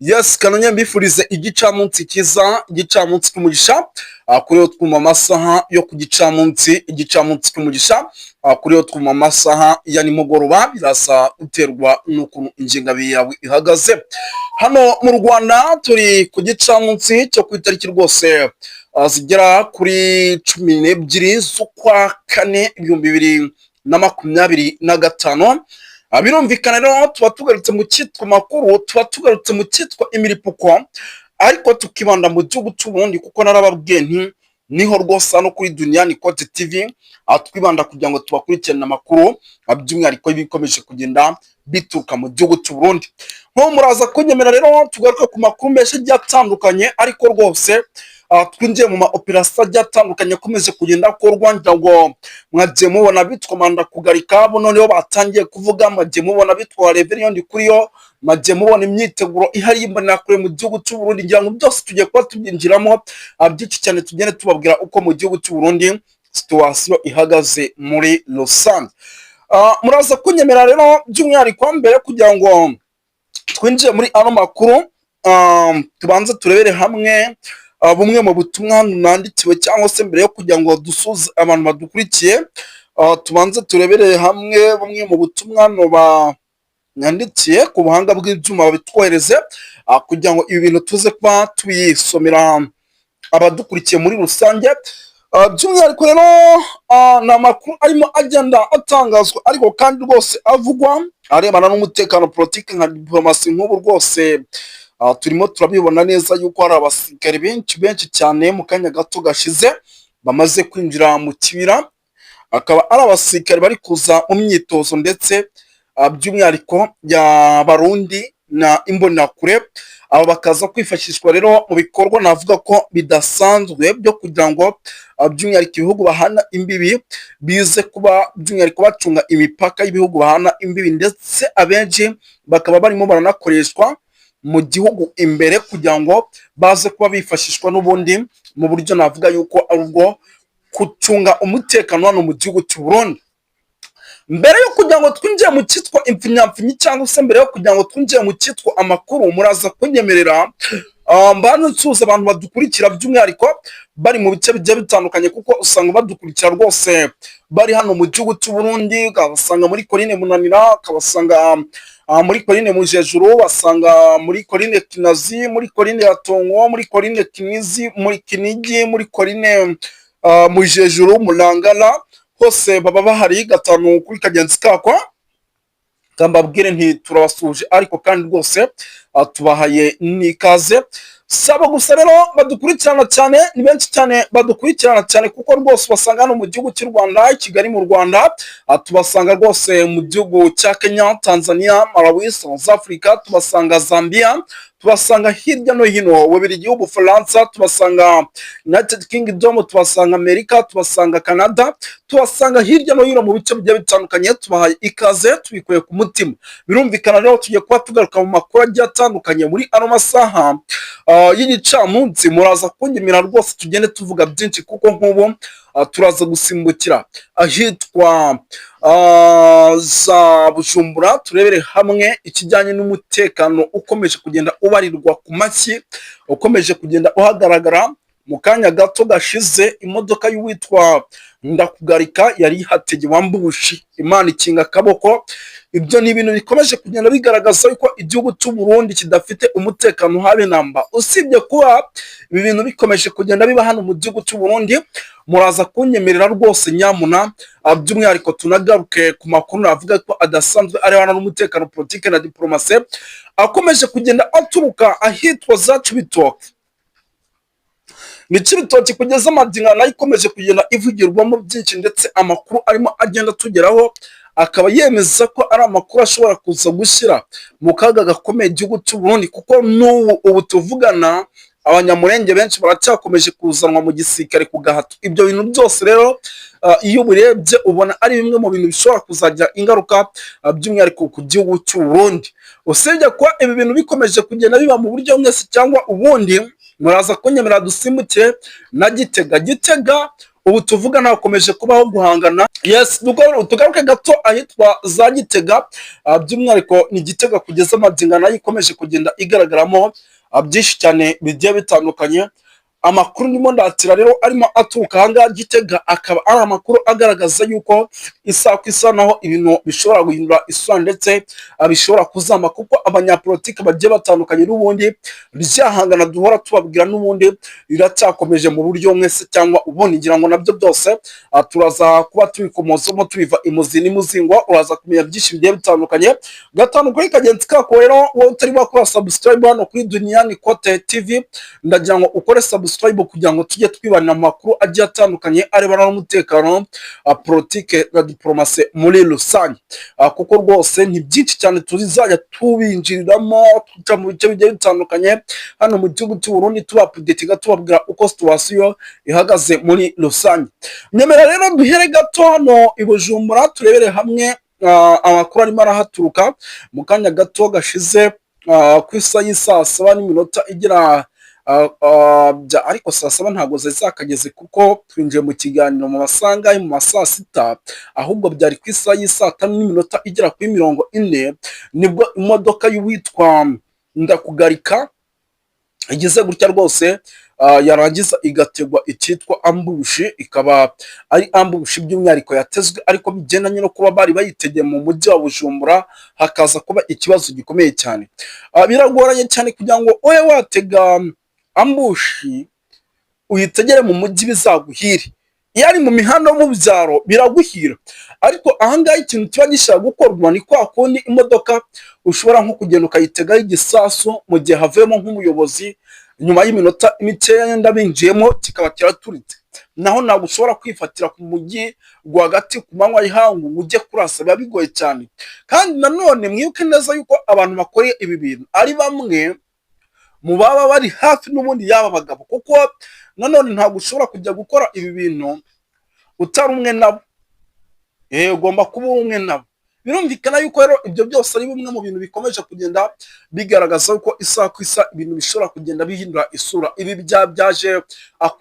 Yes, kananya mbifurize igicamunsi kiza, igicamunsi cy'umugisha, kuri yo twuma amasaha yo ku gicamunsi, igicamunsi cy'umugisha, kuri yo twuma amasaha ya nimugoroba, birasa uterwa n'ukuntu ingengabihe yawe ihagaze. Hano mu Rwanda turi ku gicamunsi cyo ku itariki rwose zigera kuri 12 z'ukwa kane 2025. Birumvikana rero tuba tugarutse mu cyitwa makuru, tuba tugarutse mu cyitwa imiripuko, ariko tukibanda mu gihugu cy'Uburundi kuko narababwiye nti niho rwose hano kuri Duniani Kote TV twibanda kugira ngo tubakurikirane amakuru by'umwihariko bikomeje kugenda bituruka mu gihugu cy'Uburundi. Nko muraza kunyemera rero tugaruka ku makuru menshi agiye atandukanye, ariko rwose twinjiye mu maoperasiyo agiye atandukanye akomeje kugenda akorwa, ngira ngo mwagiye mubona bitwa manda kugarika, bo noneho batangiye kuvuga, mwagiye mubona bitwa Reverien Ndikuriyo, mwagiye mubona imyiteguro ihari y'imbonerakure mu gihugu cy'Uburundi, ngira ngo byose tugiye kuba tubyinjiramo byinshi cyane, tugende tubabwira uko mu gihugu cy'Uburundi situwasiyo ihagaze muri rusange. Muraza kunyemera rero by'umwihariko mbere kugira ngo twinjiye muri ano makuru, tubanze turebere hamwe bumwe mu butumwa nandikiwe, cyangwa se mbere yo kugira ngo dusuze abantu badukurikiye, tubanze turebere hamwe bumwe mu butumwa banyandikiye ku buhanga bw'ibyuma babitwohereze, kugira ngo ibi bintu tuze kuba tubisomera abadukurikiye muri rusange. By'umwihariko rero ni amakuru arimo agenda atangazwa, ariko kandi rwose avugwa arebana n'umutekano, politiki nka diplomasi. Nk'ubu rwose turimo turabibona neza yuko hari abasirikare benshi cyane mu kanya gato gashize bamaze kwinjira mu kibira, akaba ari abasirikare bari kuza mu myitozo, ndetse by'umwihariko ya Barundi na imbonerakure. Aba bakaza kwifashishwa rero mu bikorwa navuga ko bidasanzwe byo kugira ngo by'umwihariko ibihugu bahana imbibi bize kuba by'umwihariko bacunga imipaka y'ibihugu bahana imbibi, ndetse abenshi bakaba barimo baranakoreshwa mu gihugu imbere kugira ngo baze kuba bifashishwa n'ubundi mu buryo navuga yuko ari ubwo gucunga umutekano hano mu gihugu cy'Uburundi. Mbere yo kugira ngo twinjiye mu cyitwa impfinyapfinyi, cyangwa se mbere yo kugira ngo twinjiye mu cyitwa amakuru, muraza kunyemerera mbana nsuhuza abantu badukurikira by'umwihariko bari mu bice bigiye bitandukanye, kuko usanga badukurikira rwose bari hano mu gihugu cy'Uburundi, ukabasanga muri Korine Munanira, ukabasanga muri Korine Mujejuru, basanga muri Korine Kinazi, muri Korine Yatongo, muri Korine Kinizi, muri Kinigi, muri Korine Mujejuru, Mulangala, hose baba bahari gatanu kuri kagenzi kako. Tambabwire nti turabasuje, ariko kandi rwose tubahaye n'ikaze. Saba gusa rero badukurikirana cyane, ni benshi cyane badukurikirana cyane, kuko rwose basanga hano mu gihugu cy'u Rwanda, Kigali mu Rwanda, tubasanga rwose mu gihugu cya Kenya, Tanzania, Malawi, South Africa, tubasanga Zambia, tubasanga hirya no hino Ububiligi, Ubufaransa, tubasanga United Kingdom, tubasanga Amerika, tubasanga Canada, tubasanga hirya no hino mu bice bigiye bitandukanye. Tubahaye ikaze tubikuye ku mutima. Birumvikana rero tugiye kuba tugaruka mu makuru agiye atandukanye muri ano masaha y'igicamunsi. Muraza kungemera rwose tugende tuvuga byinshi, kuko nk'ubu turaza gusimbukira ahitwa za Bujumbura, turebere hamwe ikijyanye n'umutekano ukomeje kugenda ubarirwa ku mashyi, ukomeje kugenda uhagaragara. Mu kanya gato gashize imodoka y'uwitwa Ndakugarika yari ihategeye wambushi, Imana ikinga akaboko. Ibyo ni ibintu bikomeje kugenda bigaragaza yuko igihugu cy'Uburundi kidafite umutekano habe namba. Usibye kuba ibi bintu bikomeje kugenda biba hano mu gihugu cy'Uburundi, muraza kunyemerera rwose nyamuna by'umwihariko tunagaruke ku makuru navuga ko adasanzwe arebana n'umutekano, politiki na diplomasi akomeje kugenda aturuka ahitwa za Cibitoke. Ni Cibitoke kugeza amadinga nayo ikomeje kugenda ivugirwamo byinshi, ndetse amakuru arimo agenda tugeraho akaba yemeza ko ari amakuru ashobora kuza gushyira mu kaga gakomeye igihugu cy'Uburundi, kuko n'ubu ubu tuvugana abanyamurenge benshi baracyakomeje kuzanwa mu gisirikare ku gahato. Ibyo bintu byose rero iyo ubirebye ubona ari bimwe mu bintu bishobora kuzagira ingaruka by'umwihariko ku gihugu cy'Uburundi. Usibye kuba ibi bintu bikomeje kugenda biba mu buryo mwese cyangwa ubundi, muraza kunyemerera dusimbuke na Gitega. ubu tuvuga nakomeje kubaho guhangana. Yes, tugaruke gato ahitwa za Gitega, by'umwihariko ni Gitega kugeza amagingo nayo ikomeje kugenda igaragaramo byinshi cyane bigiye bitandukanye. Amakuru ndimo ndatira rero arimo aturuka ahangaha Gitega, akaba ari amakuru agaragaza yuko isa ku isa naho ibintu bishobora guhindura isura ndetse bishobora kuzamba, kuko abanyapolitiki bagiye batandukanye n'ubundi ryahangana duhora tubabwira n'ubundi riracyakomeje mu buryo mwese cyangwa ubundi, ngira ngo nabyo byose turaza kuba tubikomozamo tubiva imuzi n'imuzingo, uraza kumenya byinshi bigiye bitandukanye. Gatanu kuri kagenzi kako rero, wowe utari wakora subscribe hano kuri Duniani Kote TV, ndagira ngo ukore subscribe kugira ngo tujye twibanira amakuru agiye atandukanye arebana n'umutekano, politike na diplomasi muri rusange, kuko rwose ni byinshi cyane tuzajya tubinjiriramo tuca mu bice bigiye bitandukanye hano mu gihugu cy'u Burundi, tubapudetiga tubabwira uko situation ihagaze muri rusange. Nyemera rero duhere gato hano i Bujumbura turebere hamwe amakuru arimo arahaturuka mu kanya gato gashize ku isa y'isaa 7:00 igira ariko saa 7 ntabwo zizakageze kuko twinjiye mu kiganiro mu masanga mu masaa 6, ahubwo byari ku isa y'isaa 5:00 igera kuri 40 nibwo imodoka y'uwitwa Ndakugarika igeze gutya rwose yarangiza igategwa icyitwa ambushi, ikaba ari ambushi by'umwihariko yatezwe ariko bigendanye no kuba bari bayitegeye mu mujyi wa Bujumbura, hakaza kuba ikibazo gikomeye cyane. Biragoranye cyane kugira ngo oye watega ambushi uyitegere mu mujyi bizaguhire, iyo ari mu mihanda mu byaro biraguhira, ariko ahangaha ikintu kiba gishaka gukorwa ni kwa kundi imodoka ushobora nko kugenda ukayitegaho igisasu mu gihe havuyemo nk'umuyobozi, nyuma y'iminota mikeya ndabinjiyemo kikaba kiraturitse, naho ntabwo ushobora kwifatira ku mujyi rwagati ku manywa y'ihangu ujye kurasa, biba bigoye cyane. Kandi nanone mwibuke neza yuko abantu bakoreye ibi bintu ari bamwe mu baba bari hafi n'ubundi yaba bagabo, kuko nanone ntabwo ushobora kujya gukora ibi bintu utari umwe nabo, ugomba kuba umwe nabo. Birumvikana yuko rero ibyo byose ari bimwe mu bintu bikomeje kugenda bigaragaza yuko isa ku isa ibintu bishobora kugenda bihindura isura. Ibi byaje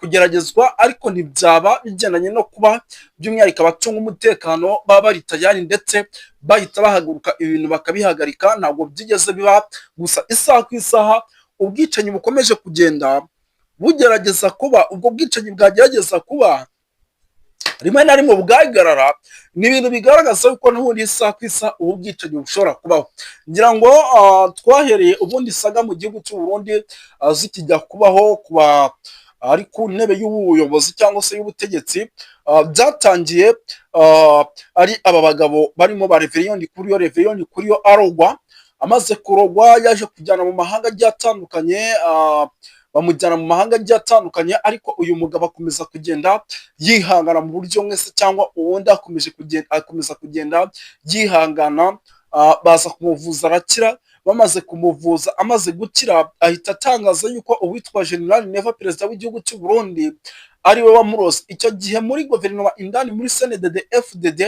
kugeragezwa ariko ntibyaba bigendanye no kuba by'umwihariko abacunga umutekano baba bari tayari ndetse bahita bahaguruka ibintu bakabihagarika, ntabwo byigeze biba. Gusa isa ku isaha ubwicanyi bukomeje kugenda bugerageza kuba, ubwo bwicanyi bwagerageza kuba rimwe na rimwe bwagarara, ni ibintu bigaragaza yuko n'ubundi isa ku isa ubu bwicanyi bushobora kubaho. Ngira ngo twahereye ubundi saga mu gihugu cy'u Burundi zikijya kubaho kuba ari ku ntebe y'ubuyobozi cyangwa se y'ubutegetsi, byatangiye ari aba bagabo barimo ba Reveriyoni kuri yo arogwa, amaze kurogwa yaje kujyana mu mahanga agiye atandukanye, bamujyana mu mahanga agiye atandukanye, ariko uyu mugabo akomeza kugenda yihangana mu buryo mwese cyangwa ubundi, akomeza kugenda yihangana, baza kumuvuza arakira. Bamaze kumuvuza amaze gukira, ahita atangaza yuko uwitwa General Neva perezida w'igihugu cy'u Burundi ari we wamurose. Icyo gihe muri guverinoma indani muri CNDD FDD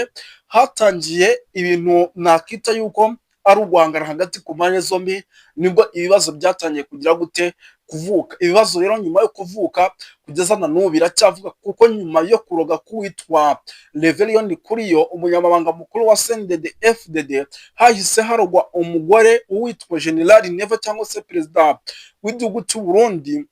hatangiye ibintu nakita yuko ari uguhangana hagati ku mpande zombi, nibwo ibibazo byatangiye kugira gute kuvuka. Ibibazo rero nyuma yo kuvuka kugeza na n'ubu biracyavuga, kuko nyuma yo kuroga kuwitwa Reveriyoni kuri yo umunyamabanga mukuru wa CNDD FDD hahise harogwa umugore uwitwa General Neva cyangwa se perezida w'igihugu cy'u Burundi.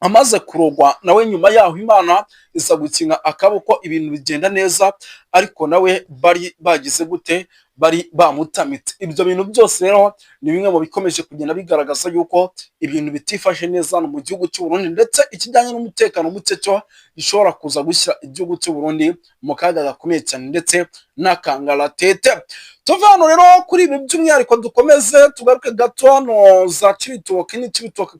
Amaze kurogwa nawe nyuma yaho Imana iza gukinga akaboko, ibintu bigenda neza, ariko nawe bari bagize gute, bari bamutamitse. Ibyo bintu byose rero ni bimwe mu bikomeje kugenda bigaragaza yuko ibintu bitifashe neza mu gihugu cy'u Burundi, ndetse ikijyanye n'umutekano muke cyo gishobora kuza gushyira igihugu cy'u Burundi mu kaga gakomeye cyane ndetse n'akangaratete. Tuva hano rero kuri ibi by'umwihariko dukomeze tugaruke gato hano za Cibitoke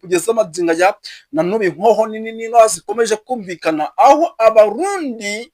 kugeza amagingo ya na n'ubu inkoho nini zikomeje kumvikana, aho abarundi